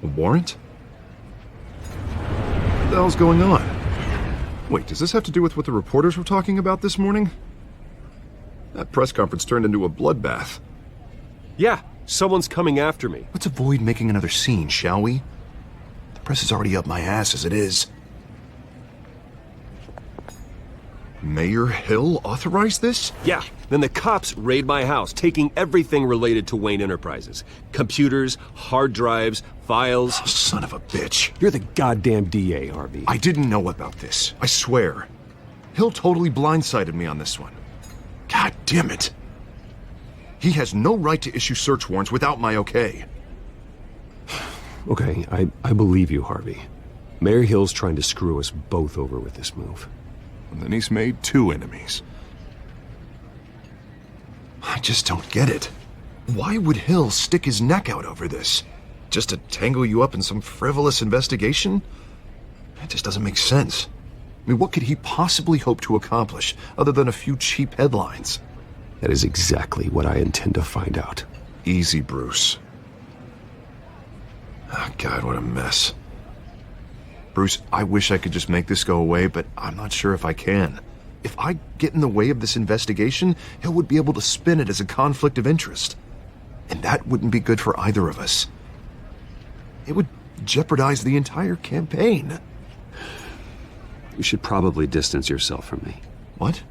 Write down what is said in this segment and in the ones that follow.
A warrant? What the hell's going on? Wait, does this have to do with what the reporters were talking about this morning? That press conference turned into a bloodbath. Yeah, someone's coming after me. Let's avoid making another scene, shall we? The press is already up my ass as it is. Mayor Hill authorized this? Yeah, then the cops raid my house, taking everything related to Wayne Enterprises. Computers, hard drives, files. Oh, son of a bitch. You're the goddamn DA, Harvey. I didn't know about this. I swear. Hill totally blindsided me on this one. God damn it. He has no right to issue search warrants without my okay. Okay, I believe you, Harvey. Mayor Hill's trying to screw us both over with this move. And then he's made 2 enemies. I just don't get it. Why would Hill stick his neck out over this? Just to tangle you up in some frivolous investigation? It just doesn't make sense. I mean, what could he possibly hope to accomplish other than a few cheap headlines? That is exactly what I intend to find out. Easy, Bruce. Oh, God, what a mess. Bruce, I wish I could just make this go away, but I'm not sure if I can. If I get in the way of this investigation, Hill would be able to spin it as a conflict of interest. And that wouldn't be good for either of us. It would jeopardize the entire campaign. You should probably distance yourself from me. What?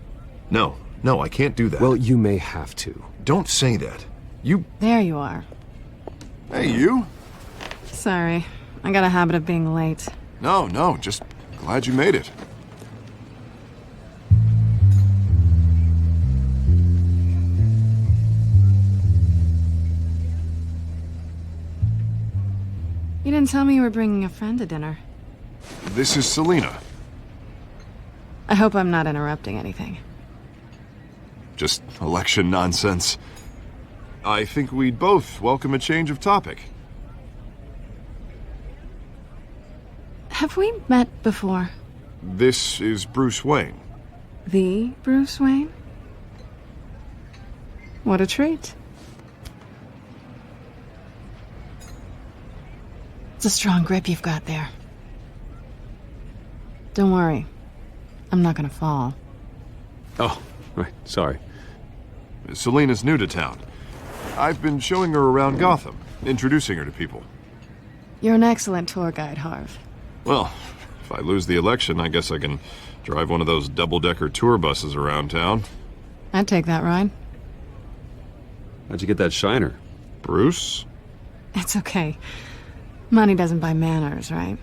No, I can't do that. Well, you may have to. Don't say that. You... There you are. Hey, you? Sorry, I got a habit of being late. No, just glad you made it. You didn't tell me you were bringing a friend to dinner. This is Selena. I hope I'm not interrupting anything. Just election nonsense. I think we'd both welcome a change of topic. Have we met before? This is Bruce Wayne. The Bruce Wayne? What a treat. It's a strong grip you've got there. Don't worry. I'm not gonna fall. Oh, right, sorry. Selena's new to town. I've been showing her around Gotham, introducing her to people. You're an excellent tour guide, Harv. Well, if I lose the election, I guess I can drive one of those double-decker tour buses around town. I'd take that ride. How'd you get that shiner? Bruce? It's okay. Money doesn't buy manners, right?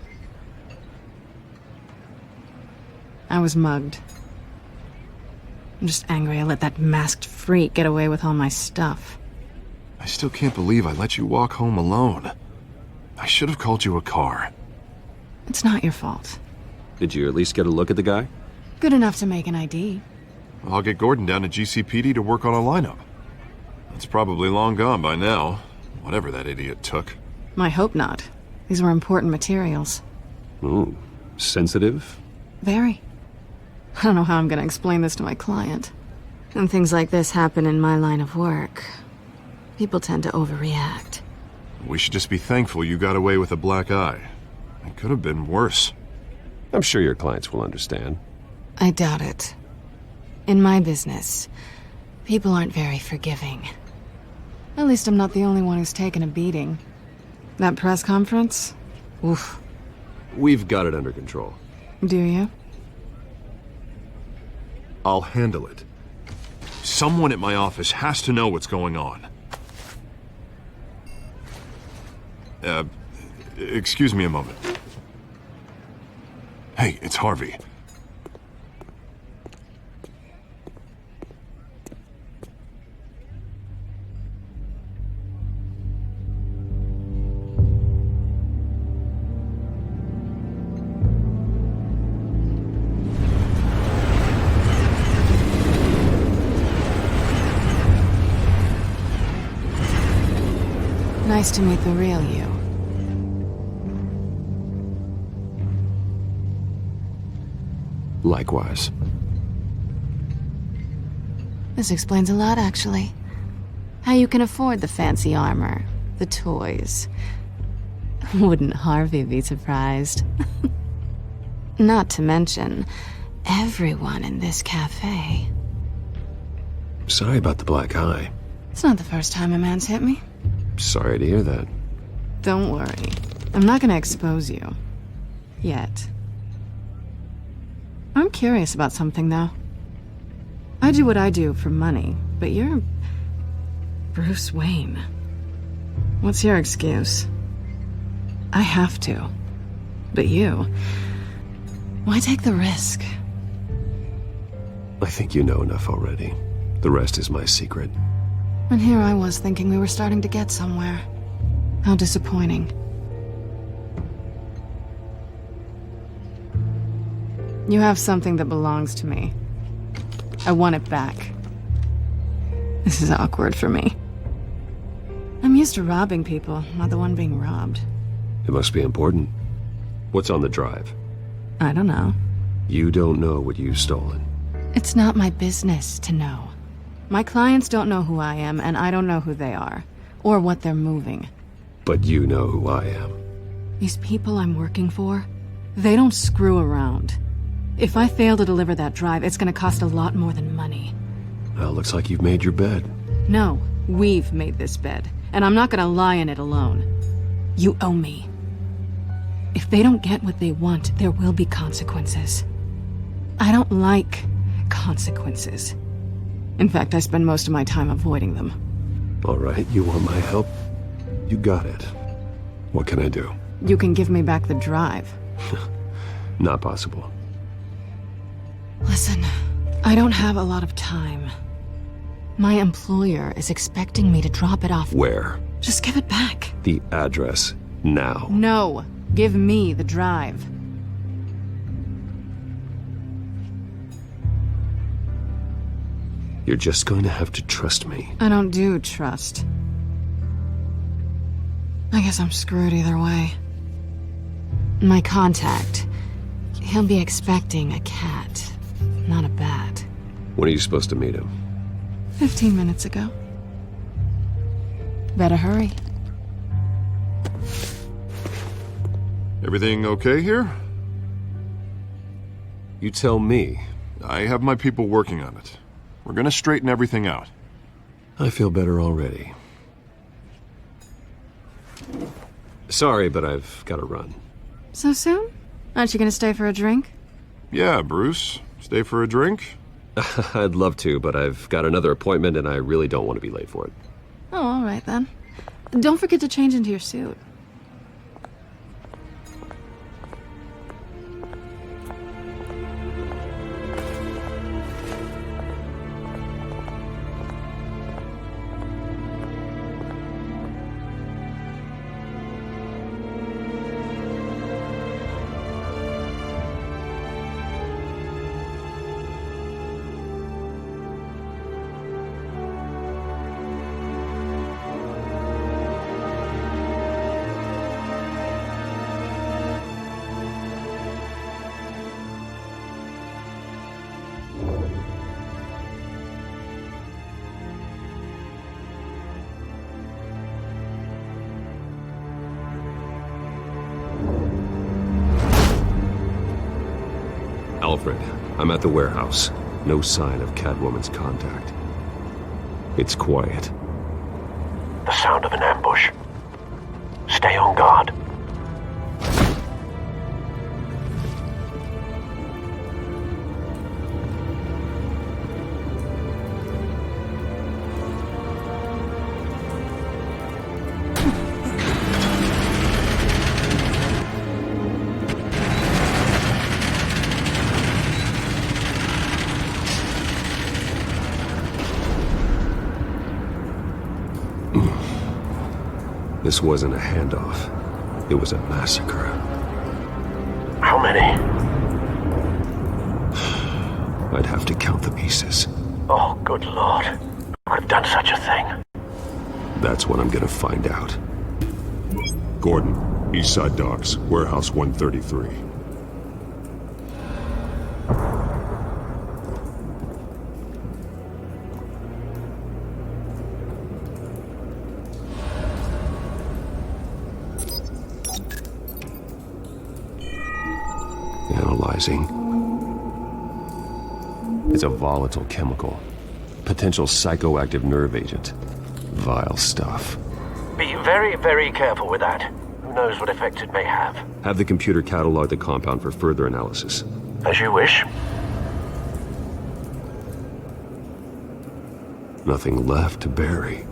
I was mugged. I'm just angry I let that masked freak get away with all my stuff. I still can't believe I let you walk home alone. I should have called you a car. It's not your fault. Did you at least get a look at the guy? Good enough to make an ID. I'll get Gordon down to GCPD to work on a lineup. It's probably long gone by now, whatever that idiot took. I hope not. These were important materials. Ooh, sensitive? Very. I don't know how I'm gonna explain this to my client. And things like this happen in my line of work. People tend to overreact. We should just be thankful you got away with a black eye. It could have been worse. I'm sure your clients will understand. I doubt it. In my business, people aren't very forgiving. At least I'm not the only one who's taken a beating. That press conference? Oof. We've got it under control. Do you? I'll handle it. Someone at my office has to know what's going on. Excuse me a moment. Hey, it's Harvey. Nice to meet the real you. Likewise. This explains a lot, actually. How you can afford the fancy armor, the toys. Wouldn't Harvey be surprised? Not to mention, everyone in this cafe. Sorry about the black eye. It's not the first time a man's hit me. Sorry to hear that. Don't worry. I'm not gonna expose you. Yet. I'm curious about something, though. I do what I do for money, but you're... Bruce Wayne. What's your excuse? I have to. But you... Why take the risk? I think you know enough already. The rest is my secret. And here I was thinking we were starting to get somewhere. How disappointing. You have something that belongs to me. I want it back. This is awkward for me. I'm used to robbing people, not the one being robbed. It must be important. What's on the drive? I don't know. You don't know what you've stolen. It's not my business to know. My clients don't know who I am, and I don't know who they are, or what they're moving. But you know who I am. These people I'm working for, they don't screw around. If I fail to deliver that drive, it's gonna cost a lot more than money. Well, looks like you've made your bed. No, we've made this bed, and I'm not gonna lie in it alone. You owe me. If they don't get what they want, there will be consequences. I don't like consequences. In fact, I spend most of my time avoiding them. All right, you want my help? You got it. What can I do? You can give me back the drive. Not possible. Listen, I don't have a lot of time. My employer is expecting me to drop it off. Where? Just give it back. The address, now. No, give me the drive. You're just going to have to trust me. I don't do trust. I guess I'm screwed either way. My contact, he'll be expecting a cat, not a bat. When are you supposed to meet him? 15 minutes ago. Better hurry. Everything okay here? You tell me. I have my people working on it. We're gonna straighten everything out. I feel better already. Sorry, but I've got to run. So soon? Aren't you gonna stay for a drink? Yeah, Bruce. Stay for a drink? I'd love to, but I've got another appointment and I really don't want to be late for it. Oh, all right then. Don't forget to change into your suit. Alfred, I'm at the warehouse. No sign of Catwoman's contact. It's quiet. The sound of an ambush. Stay on guard. This wasn't a handoff. It was a massacre. How many? I'd have to count the pieces. Oh, good lord. Who could have done such a thing? That's what I'm gonna find out. Gordon, Eastside Docks, Warehouse 133. Analyzing. It's a volatile chemical. Potential psychoactive nerve agent. Vile stuff. Be very, very careful with that. Who knows what effect it may have. Have the computer catalog the compound for further analysis. As you wish. Nothing left to bury.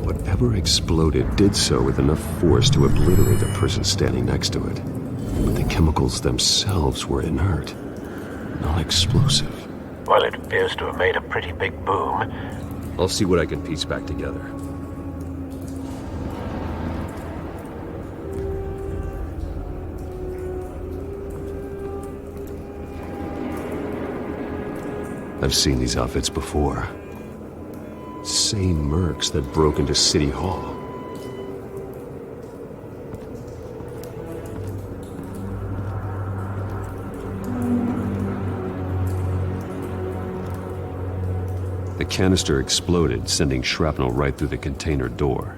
Whatever exploded did so with enough force to obliterate the person standing next to it. But the chemicals themselves were inert, non-explosive. Well, it appears to have made a pretty big boom. I'll see what I can piece back together. I've seen these outfits before. Same mercs that broke into City Hall. The canister exploded, sending shrapnel right through the container door.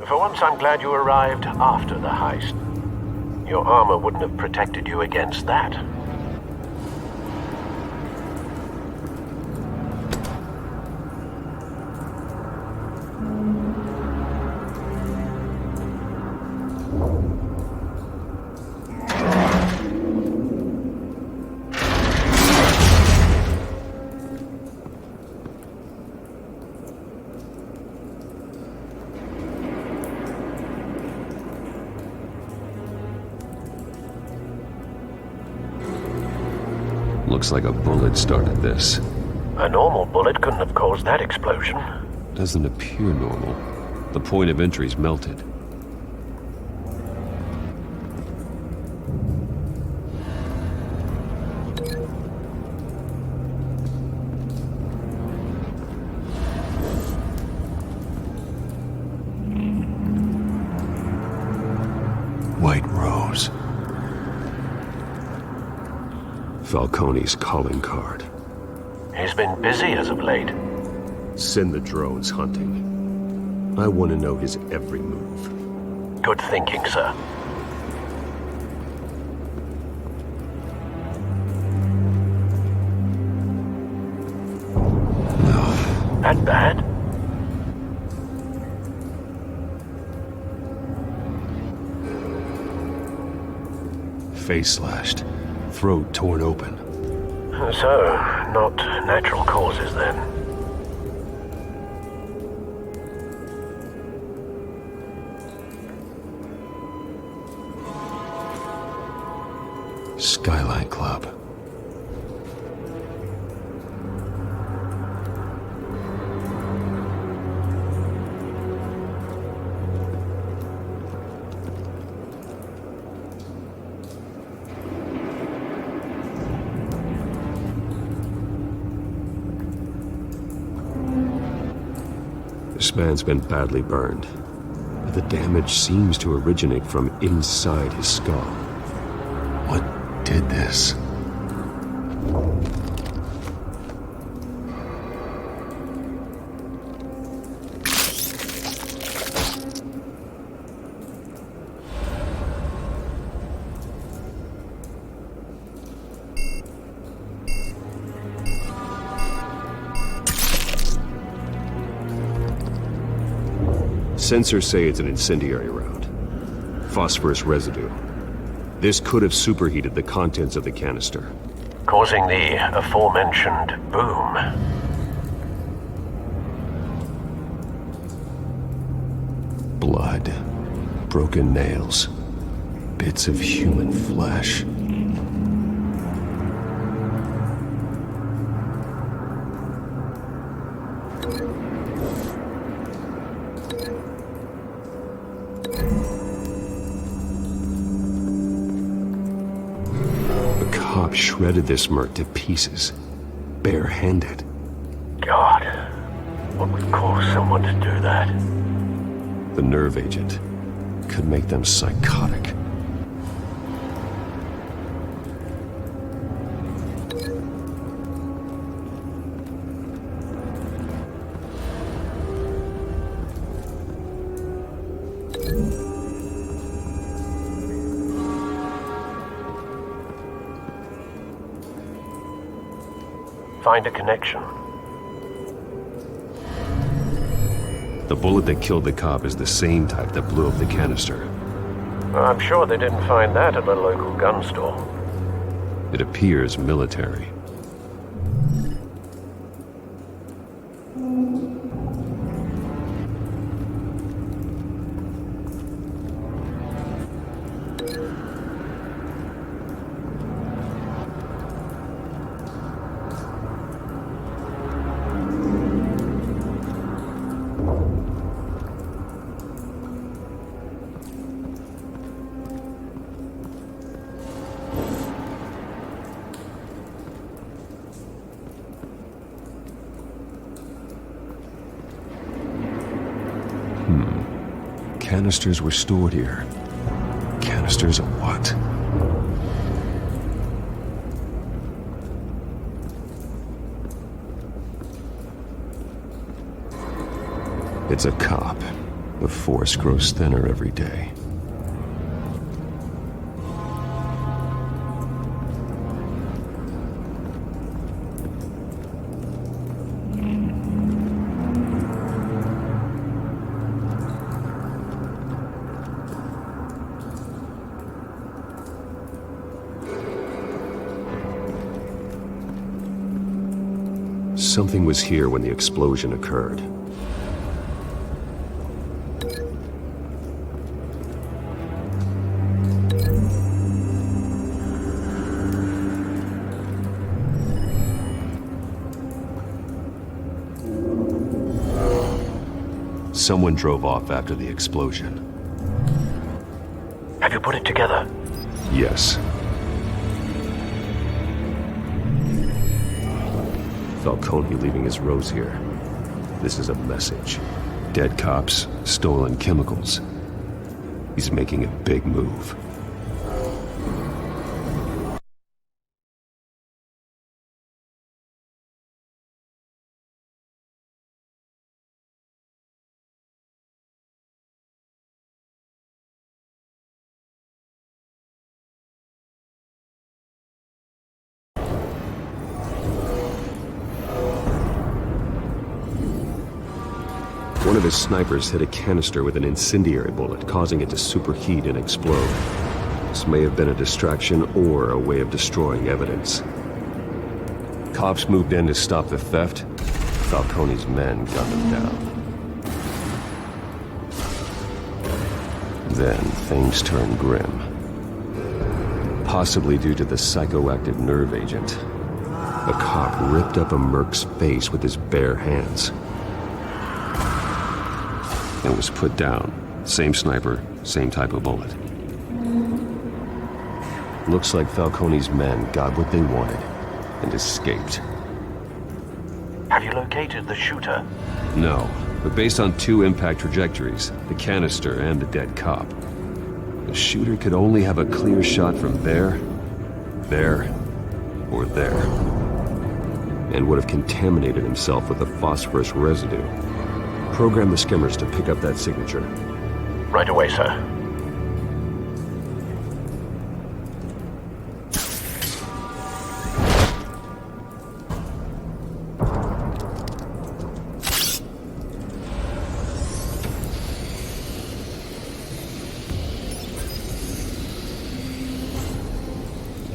For once, I'm glad you arrived after the heist. Your armor wouldn't have protected you against that. Looks like a bullet started this. A normal bullet couldn't have caused that explosion. Doesn't appear normal. The point of entry's melted. White Rose. Falcone's calling card. He's been busy as of late. Send the drones hunting. I want to know his every move. Good thinking, sir. That bad? Face slashed. Throat torn open. So, not natural causes then. Skyline Club. This man's been badly burned. But the damage seems to originate from inside his skull. What did this? Sensors say it's an incendiary round. Phosphorus residue. This could have superheated the contents of the canister. Causing the aforementioned boom. Blood. Broken nails. Bits of human flesh. Shredded this merc to pieces, bare-handed. God, what would cause someone to do that? The nerve agent could make them psychotic. find a connection. The bullet that killed the cop is the same type that blew up the canister. I'm sure they didn't find that at the local gun store. It appears military. Canisters were stored here. Canisters of what? It's a cop. The force grows thinner every day. Something was here when the explosion occurred. Someone drove off after the explosion. Have you put it together? Yes. Falcone leaving his rose here. This is a message. Dead cops, stolen chemicals. He's making a big move. One of his snipers hit a canister with an incendiary bullet, causing it to superheat and explode. This may have been a distraction or a way of destroying evidence. Cops moved in to stop the theft. Falcone's men got them down. Then things turned grim. Possibly due to the psychoactive nerve agent. A cop ripped up a merc's face with his bare hands. And was put down. Same sniper, same type of bullet. Looks like Falcone's men got what they wanted and escaped. Have you located the shooter? No, but based on two impact trajectories, the canister and the dead cop, the shooter could only have a clear shot from there, or there, and would have contaminated himself with the phosphorus residue. Program the skimmers to pick up that signature. Right away, sir.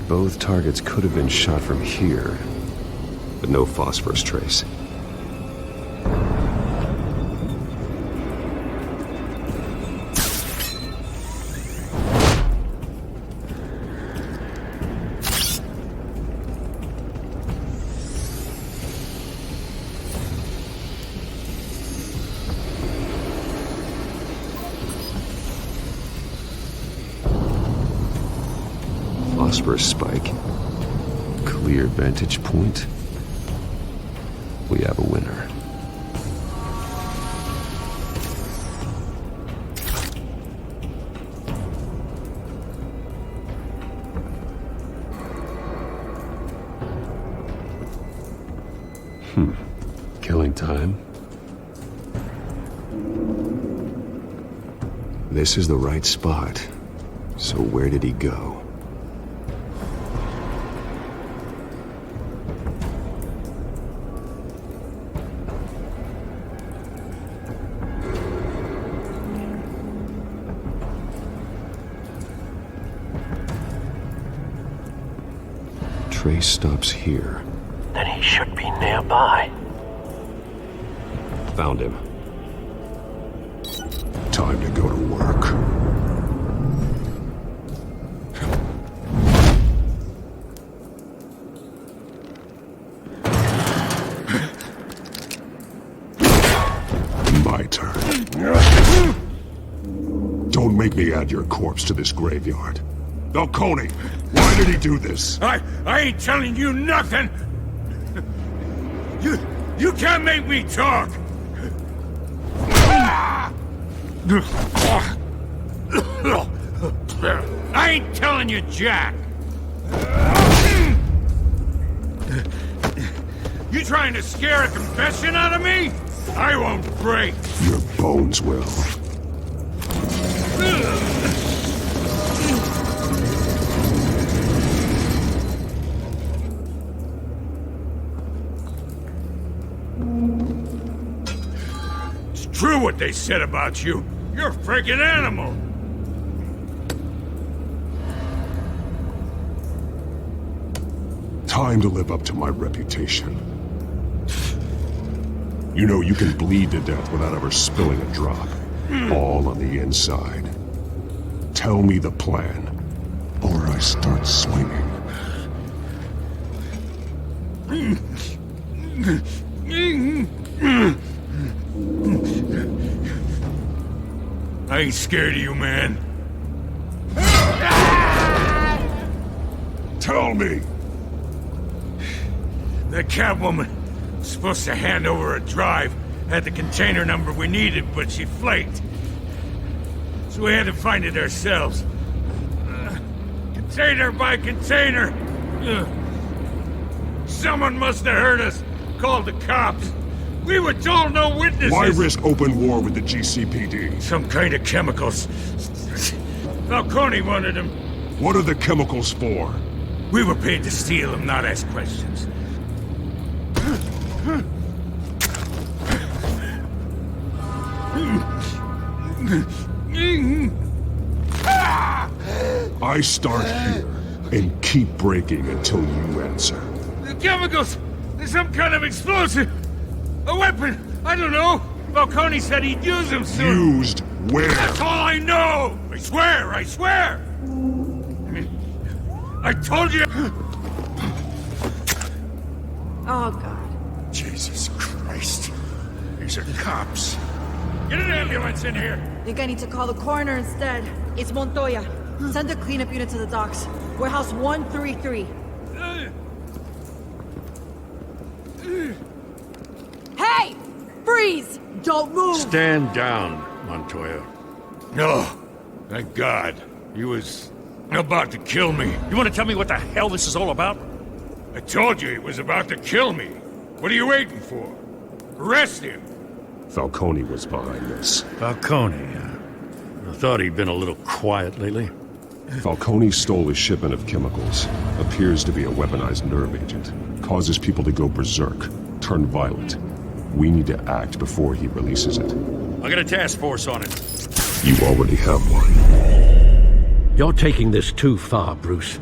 Both targets could have been shot from here, but no phosphorus trace. Phosphorus spike. Clear vantage point. We have a winner. Killing time. This is the right spot. So where did he go? trace stops here. Then he should be nearby. Found him. Time to go to work. My turn. Don't make me add your corpse to this graveyard. Falcone, why did he do this? I ain't telling you nothing! You can't make me talk! I ain't telling you jack! You trying to scare a confession out of me? I won't break! Your bones will. It's true what they said about you. You're a freaking animal! Time to live up to my reputation. You know you can bleed to death without ever spilling a drop. All on the inside. Tell me the plan, or I start swinging. I ain't scared of you, man. Tell me! That Catwoman was supposed to hand over a drive, had the container number we needed, but she flaked. So we had to find it ourselves. Container by container. Someone must have heard us, called the cops. We were told no witnesses. Why risk open war with the GCPD? Some kind of chemicals. Falcone wanted them. What are the chemicals for? We were paid to steal them, not ask questions. I start here and keep breaking until you answer. The chemicals! There's some kind of explosive! A weapon! I don't know! Falcone said he'd use them soon! Used where? That's all I know! I swear! I swear! I told you! Oh, God. Jesus Christ. These are cops. Get an ambulance in here! Think I need to call the coroner instead. It's Montoya. Send a cleanup unit to the docks. Warehouse 133. Hey! Freeze! Don't move! Stand down, Montoya. No. Thank God. He was about to kill me. You want to tell me what the hell this is all about? I told you he was about to kill me. What are you waiting for? Arrest him! Falcone was behind this. Falcone, I thought he'd been a little quiet lately. Falcone stole a shipment of chemicals. Appears to be a weaponized nerve agent. Causes people to go berserk, turn violent. We need to act before he releases it. I got a task force on it. You already have one. You're taking this too far, Bruce.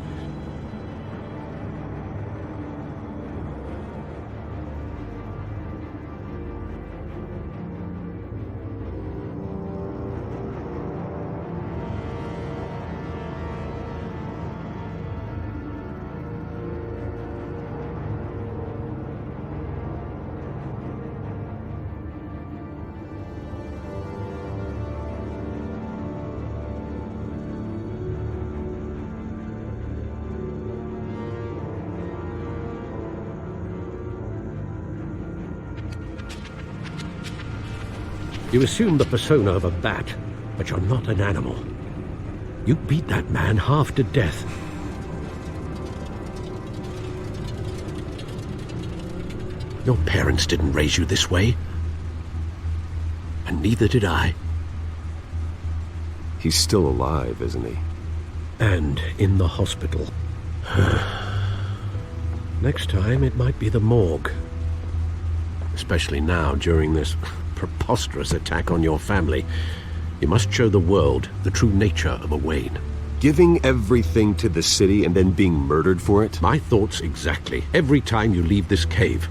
You assume the persona of a bat, but you're not an animal. You beat that man half to death. Your parents didn't raise you this way. And neither did I. He's still alive, isn't he? And in the hospital. Next time, it might be the morgue. Especially now, during this preposterous attack on your family. You must show the world the true nature of a Wayne. Giving everything to the city and then being murdered for it? My thoughts exactly. Every time you leave this cave.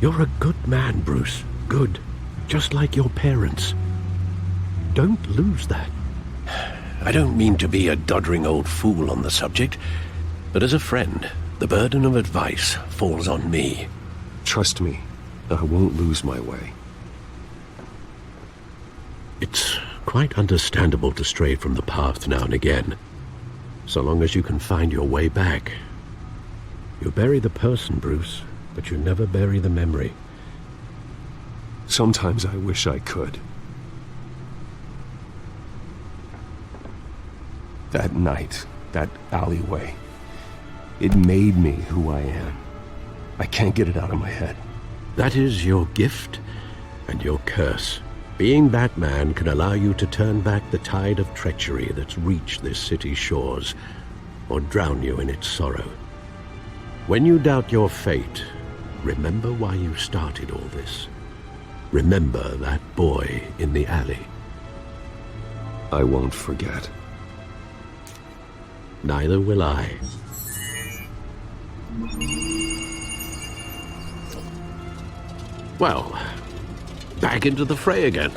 You're a good man, Bruce. Good. Just like your parents. Don't lose that. I don't mean to be a doddering old fool on the subject, but as a friend, the burden of advice falls on me. Trust me, I won't lose my way. It's quite understandable to stray from the path now and again, so long as you can find your way back. You bury the person, Bruce, but you never bury the memory. Sometimes I wish I could. That night, that alleyway, it made me who I am. I can't get it out of my head. That is your gift and your curse. Being Batman can allow you to turn back the tide of treachery that's reached this city's shores, or drown you in its sorrow. When you doubt your fate, remember why you started all this. Remember that boy in the alley. I won't forget. Neither will I. Well, back into the fray again.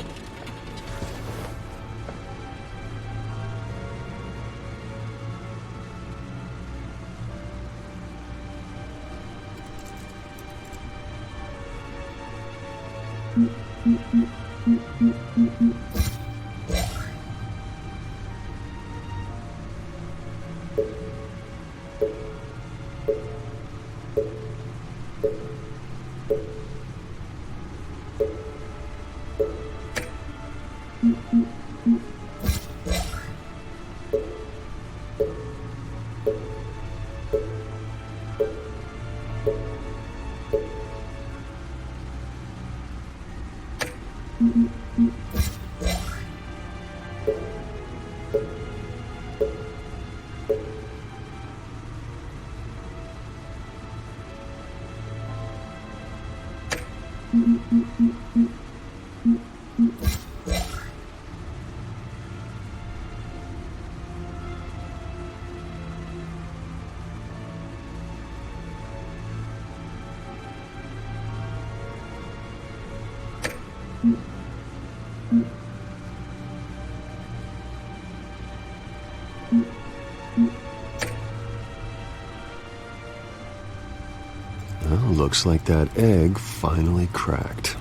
Well, looks like that egg finally cracked.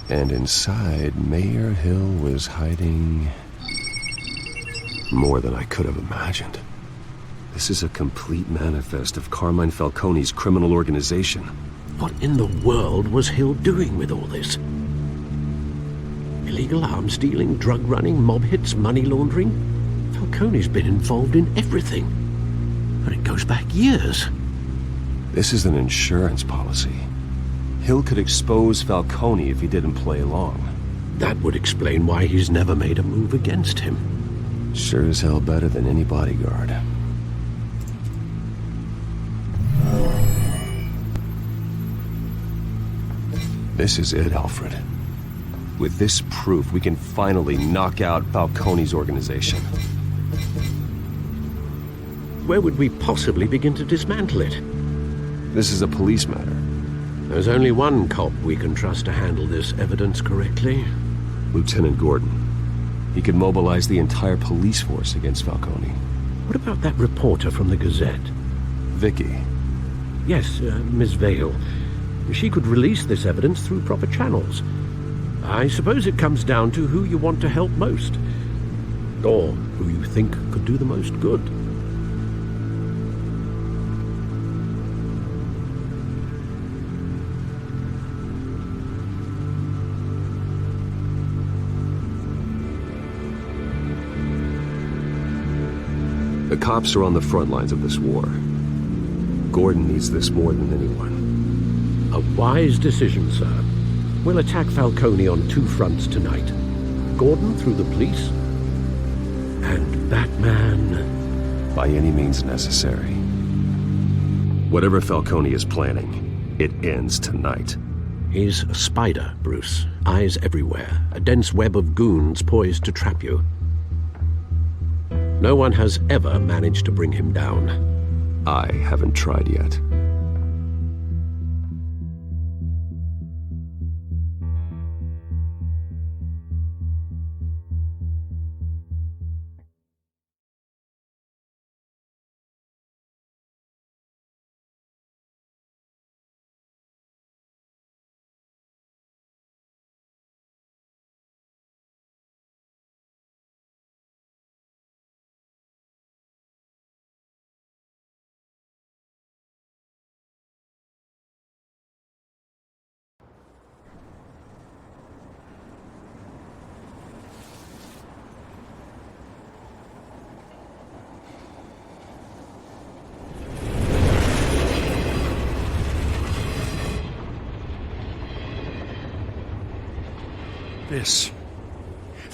And inside, Mayor Hill was hiding more than I could have imagined. This is a complete manifest of Carmine Falcone's criminal organization. What in the world was Hill doing with all this? Illegal arms dealing, drug running, mob hits, money laundering? Falcone's been involved in everything. And it goes back years. This is an insurance policy. Hill could expose Falcone if he didn't play along. That would explain why he's never made a move against him. Sure as hell better than any bodyguard. This is it, Alfred. With this proof, we can finally knock out Falcone's organization. Where would we possibly begin to dismantle it? This is a police matter. There's only one cop we can trust to handle this evidence correctly. Lieutenant Gordon. He could mobilize the entire police force against Falcone. What about that reporter from the Gazette? Vicky. Yes, Miss Vale. She could release this evidence through proper channels. I suppose it comes down to who you want to help most. Or who you think could do the most good. The cops are on the front lines of this war. Gordon needs this more than anyone. A wise decision, sir. We'll attack Falcone on two fronts tonight. Gordon through the police, and Batman... by any means necessary. Whatever Falcone is planning, it ends tonight. He's a spider, Bruce. eyes everywhere, a dense web of goons poised to trap you. No one has ever managed to bring him down. I haven't tried yet.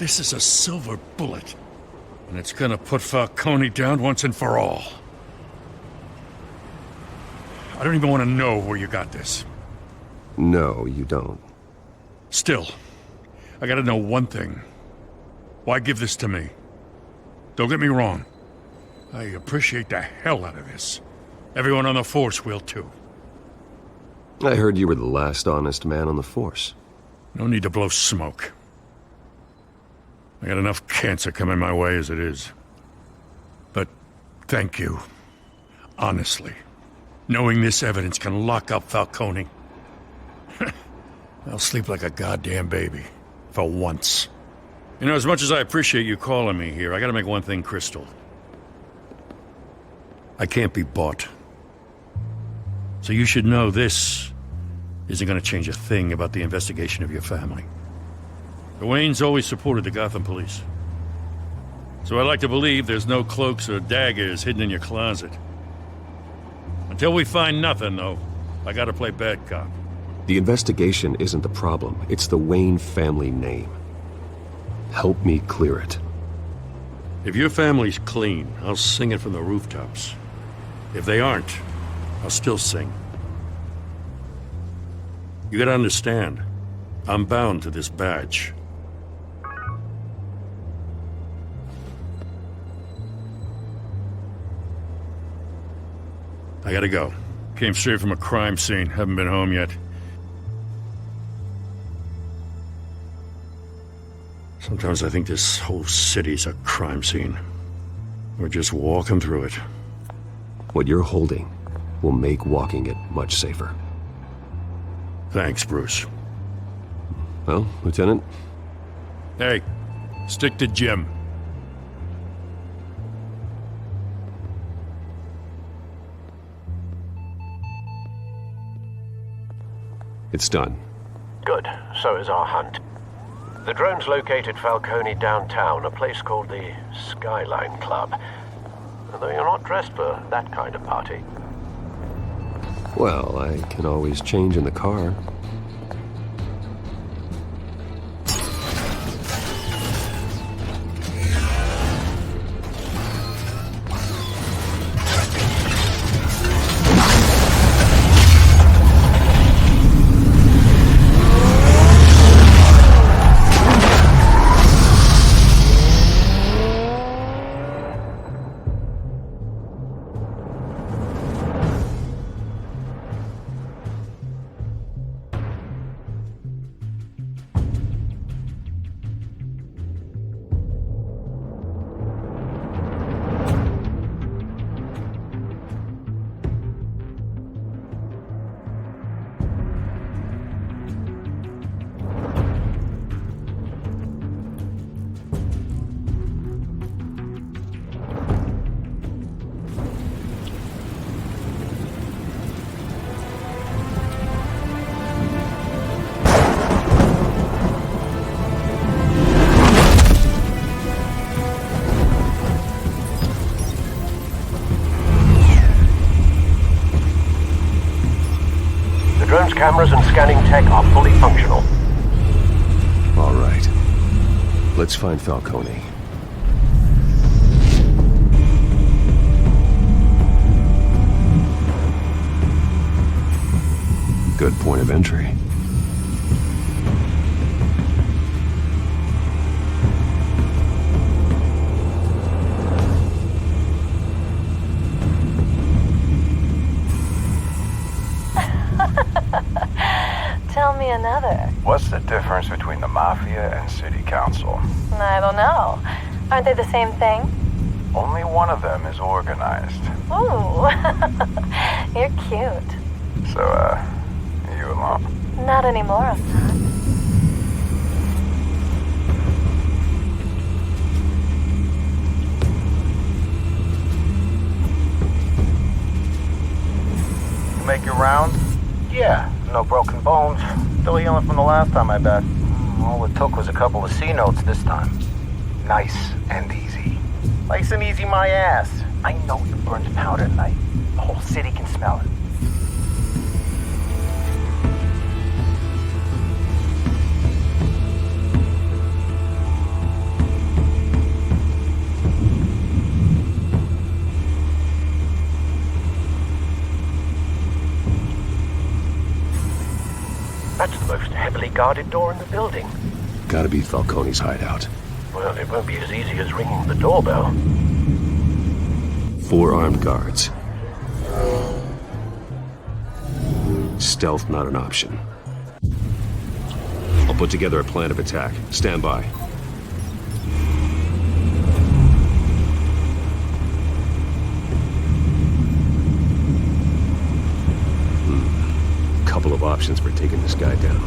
This is a silver bullet. And it's gonna put Falcone down once and for all. I don't even want to know where you got this. No, you don't. Still, I gotta know one thing. Why give this to me? Don't get me wrong. I appreciate the hell out of this. Everyone on the Force will too. I heard you were the last honest man on the Force. No need to blow smoke. I got enough cancer coming my way as it is. But thank you. Honestly. Knowing this evidence can lock up Falcone. I'll sleep like a goddamn baby. For once. You know, as much as I appreciate you calling me here, I gotta make one thing crystal. I can't be bought. So you should know this isn't gonna change a thing about the investigation of your family. The Waynes always supported the Gotham police. So I like to believe there's no cloaks or daggers hidden in your closet. Until we find nothing, though, I gotta play bad cop. The investigation isn't the problem. It's the Wayne family name. Help me clear it. If your family's clean, I'll sing it from the rooftops. If they aren't, I'll still sing. You gotta understand, I'm bound to this badge. I gotta go. Came straight from a crime scene. Haven't been home yet. Sometimes I think this whole city's a crime scene. We're just walking through it. What you're holding will make walking it much safer. Thanks, Bruce. Well, Lieutenant? Hey, stick to Jim. It's done. Good. So is our hunt. The drone's located Falcone downtown, a place called the Skyline Club. Although you're not dressed for that kind of party. Well, I can always change in the car. Drone's cameras and scanning tech are fully functional. All right. Let's find Falcone. Good point of entry. me another. What's the difference between the Mafia and City Council? I don't know. Aren't they the same thing? Only one of them is organized. Ooh, you're cute. So, you alone? Not anymore, son. You make your rounds? Yeah, no broken bones. Still healing from the last time, I bet. All it took was a couple of C notes this time. Nice and easy. Nice and easy my ass. I know you burned powder tonight. The whole city can smell it. That's the most heavily guarded door in the building. Gotta be Falcone's hideout. Well, it won't be as easy as ringing the doorbell. 4 armed guards. Stealth not an option. I'll put together a plan of attack. Stand by. Couple of options for taking this guy down.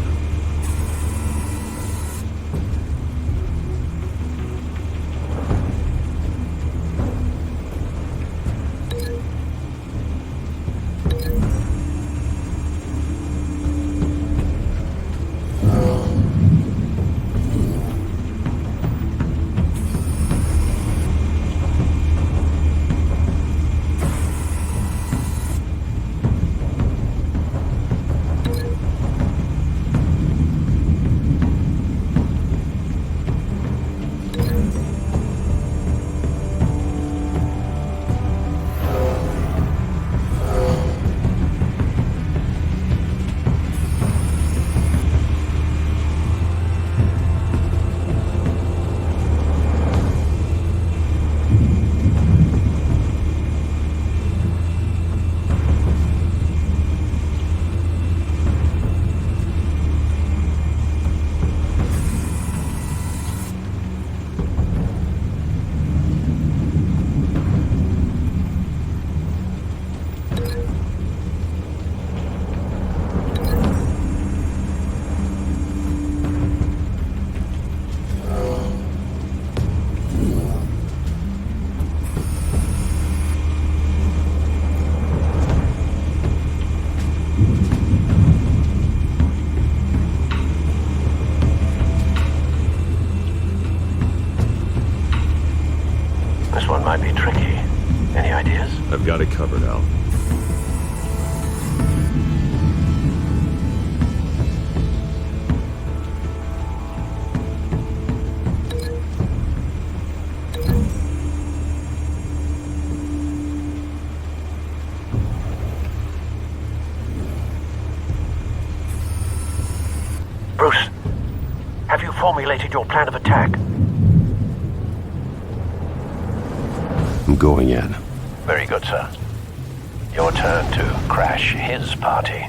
This one might be tricky. Any ideas? I've got it covered, Al. Bruce, have you formulated your plan of attack? I'm going in. Very good, sir. Your turn to crash his party.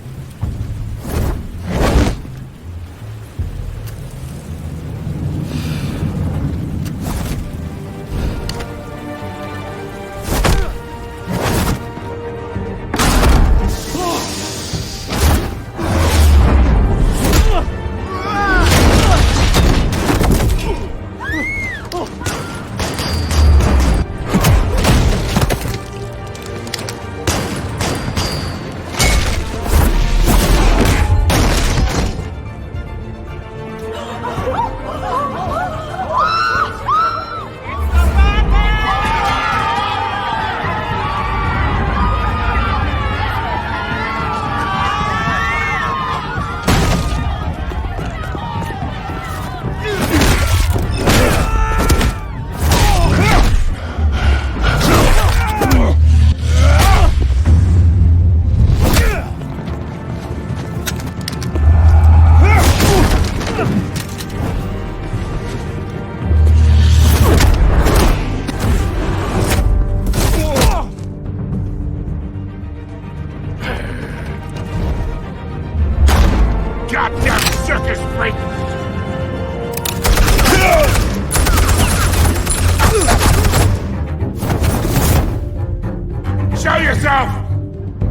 yourself!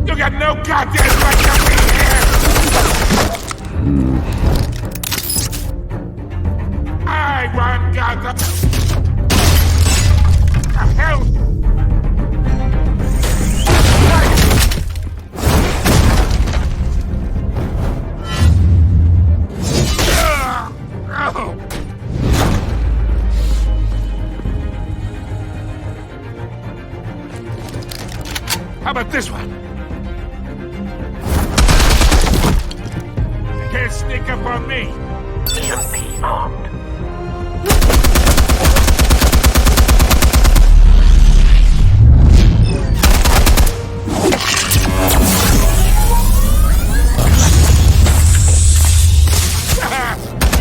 You got no goddamn right to be here! I want Gotham! The hell? How about this one? You can't sneak up on me. EMP armed.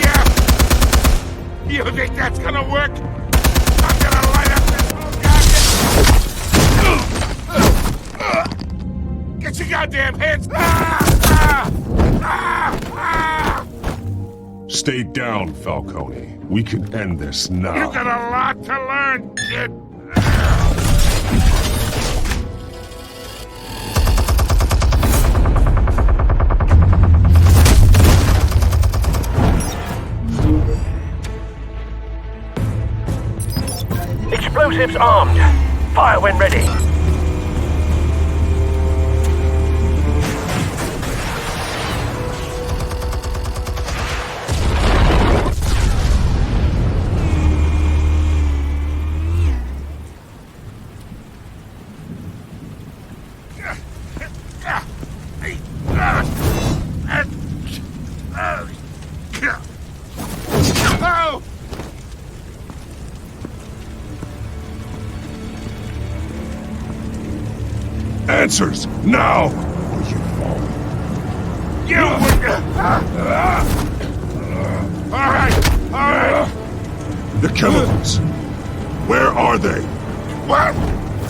Yeah! You think that's gonna work? I'm gonna light up this whole goddamn... Get your goddamn hands... Stay down, Falcone. We can end this now. You got a lot to learn, kid. Explosives armed. Fire when ready. Oh! Answers, now! Or you fall. You all right. The chemicals. Where are they? What?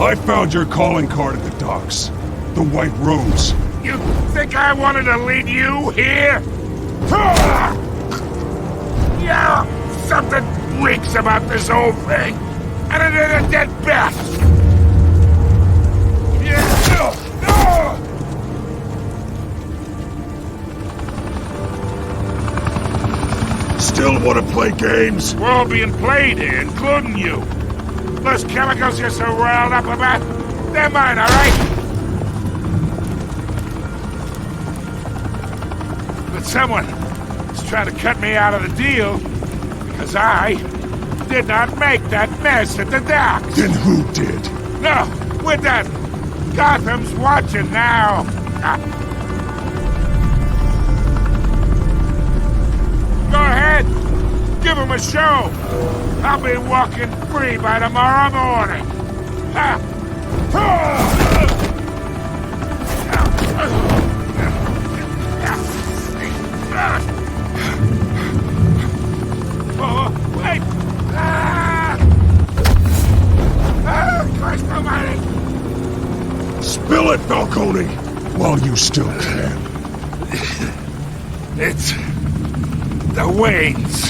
I found your calling card at the docks. The White Rose. You think I wanted to lead you here? Yeah, something reeks about this whole thing. And it is a dead bat. Yeah. Still want to play games? We're all being played here, including you. Those chemicals you're so riled up about, they're mine, all right? But someone is trying to cut me out of the deal because I did not make that mess at the docks. Then who did? No, we're done. Gotham's watching now. Go ahead. Give him a show. I'll be walking free by tomorrow morning. Oh, wait! Christ almighty! Spill it, Falcone! While you still can. It's... the Waynes.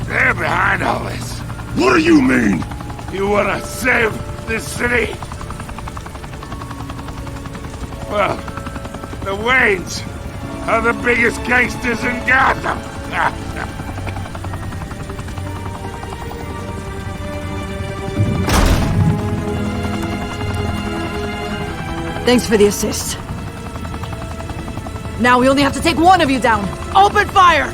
They're behind all this. What do you mean? You wanna save this city? Well, the Waynes are the biggest gangsters in Gotham. Thanks for the assist. Now we only have to take one of you down. Open fire!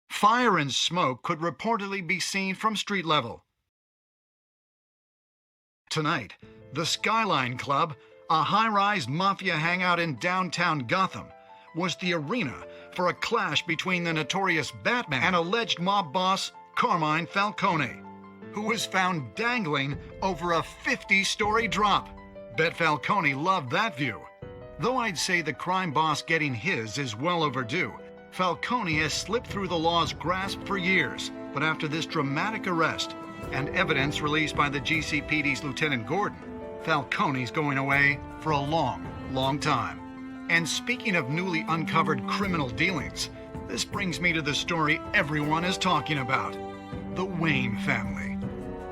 Fire and smoke could reportedly be seen from street level. Tonight, the Skyline Club, a high-rise mafia hangout in downtown Gotham, was the arena for a clash between the notorious Batman and alleged mob boss Carmine Falcone, who was found dangling over a 50-story drop. Bet Falcone loved that view. Though I'd say the crime boss getting his is well overdue, Falcone has slipped through the law's grasp for years. But after this dramatic arrest and evidence released by the GCPD's Lieutenant Gordon, Falcone's going away for a long, long time. And speaking of newly uncovered criminal dealings, this brings me to the story everyone is talking about: the Wayne family.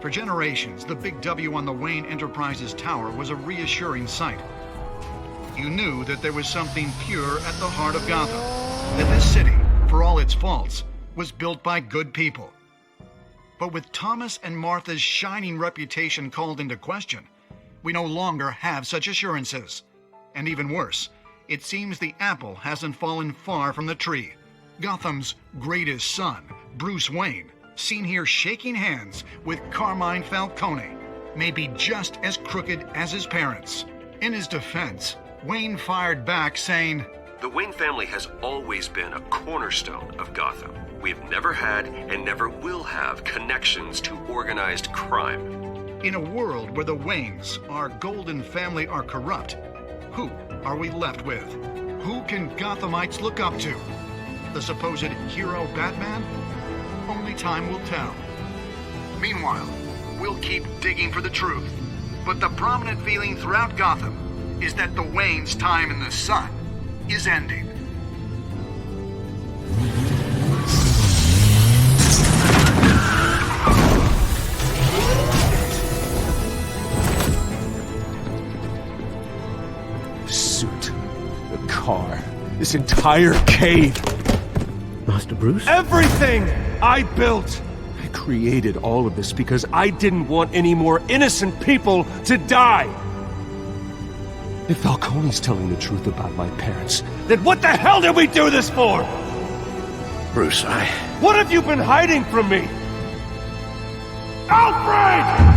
For generations, the big W on the Wayne Enterprises tower was a reassuring sight. You knew that there was something pure at the heart of Gotham, that this city, for all its faults, was built by good people. But with Thomas and Martha's shining reputation called into question, we no longer have such assurances. And even worse, it seems the apple hasn't fallen far from the tree. Gotham's greatest son, Bruce Wayne, seen here shaking hands with Carmine Falcone, may be just as crooked as his parents. In his defense, Wayne fired back saying, "The Wayne family has always been a cornerstone of Gotham. We've never had and never will have connections to organized crime." In a world where the Waynes, our golden family, are corrupt, who are we left with? Who can Gothamites look up to? The supposed hero Batman? Only time will tell. Meanwhile, we'll keep digging for the truth. But the prominent feeling throughout Gotham is that the Waynes' time in the sun is ending. The suit, the car, this entire cave. Master Bruce? Everything I built! I created all of this because I didn't want any more innocent people to die! If Falcone's telling the truth about my parents, then what the hell did we do this for? Bruce, What have you been hiding from me? Alfred!